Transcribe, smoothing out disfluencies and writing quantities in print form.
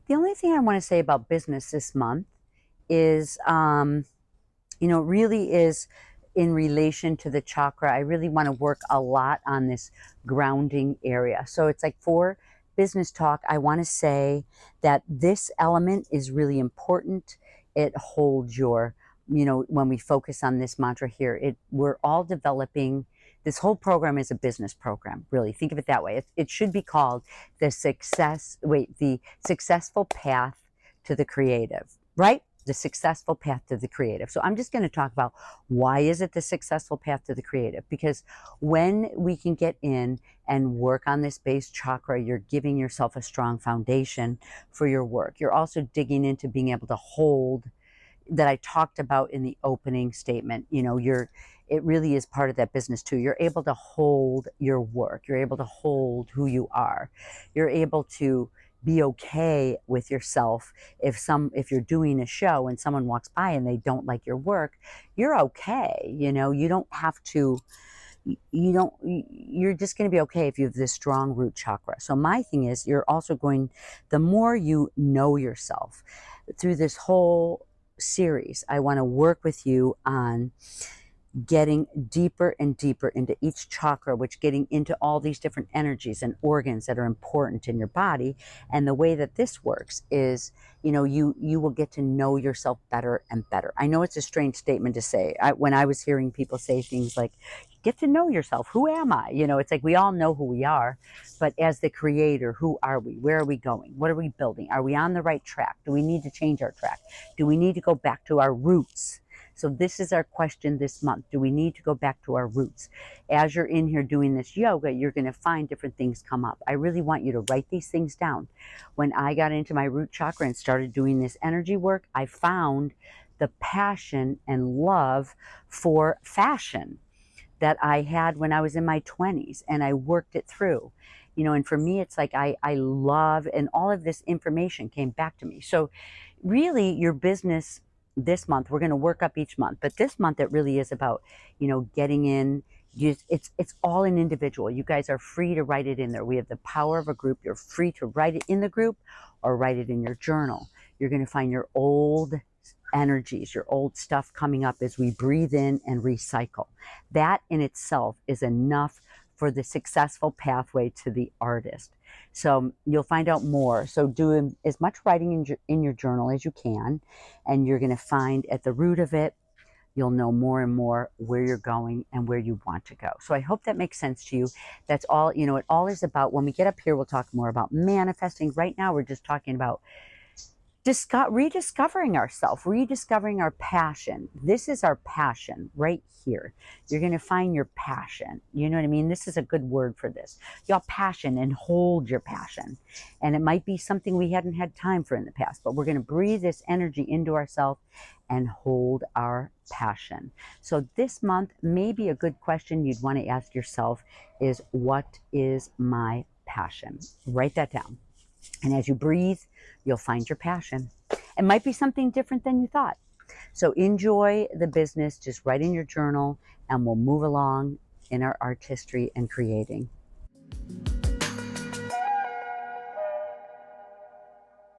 The only thing I want to say about business this month is, really is in relation to the chakra. I really want to work a lot on this grounding area. So it's like for business talk, I want to say that this element is really important. It holds your, when we focus on this mantra here, we're all developing. This whole program is a business program, really. Think of it that way. It should be called the successful path to the creative, right? The successful path to the creative. So I'm just going to talk about why is it the successful path to the creative? Because when we can get in and work on this base chakra, you're giving yourself a strong foundation for your work. You're also digging into being able to hold that I talked about in the opening statement. It really is part of that business too. You're able to hold your work. You're able to hold who you are. You're able to be okay with yourself. If you're doing a show and someone walks by and they don't like your work, you're okay. You don't have to, you're just going to be okay if you have this strong root chakra. So my thing is, the more you know yourself through this whole series, I want to work with you on getting deeper and deeper into each chakra, which getting into all these different energies and organs that are important in your body. And the way that this works is, you will get to know yourself better and better. I know it's a strange statement to say. When I was hearing people say things like, get to know yourself. Who am I? It's like we all know who we are, but as the creator, who are we? Where are we going? What are we building? Are we on the right track? Do we need to change our track? Do we need to go back to our roots? So this is our question this month. Do we need to go back to our roots? As you're in here doing this yoga, you're going to find different things come up. I really want you to write these things down. When I got into my root chakra and started doing this energy work, I found the passion and love for fashion that I had when I was in my 20s, and I worked it through. And for me, it's like I love, and all of this information came back to me. So really, your business this month, we're going to work up each month, but this month it really is about, getting in. It's all an individual. You guys are free to write it in there. We have the power of a group. You're free to write it in the group or write it in your journal. You're going to find your old energies, your old stuff coming up as we breathe in and recycle. That in itself is enough for the successful pathway to the artist. So you'll find out more. So do as much writing in your journal as you can, and you're going to find at the root of it, you'll know more and more where you're going and where you want to go. So I hope that makes sense to you. That's all, it all is about. When we get up here, we'll talk more about manifesting. Right now, we're just talking about rediscovering ourselves, rediscovering our passion. This is our passion right here. You're going to find your passion. You know what I mean? This is a good word for this. Your passion, and hold your passion. And it might be something we hadn't had time for in the past, but we're going to breathe this energy into ourselves and hold our passion. So this month, maybe a good question you'd want to ask yourself is, what is my passion? Write that down. And as you breathe, you'll find your passion. It might be something different than you thought. So enjoy the business, just write in your journal, and we'll move along in our art history and creating.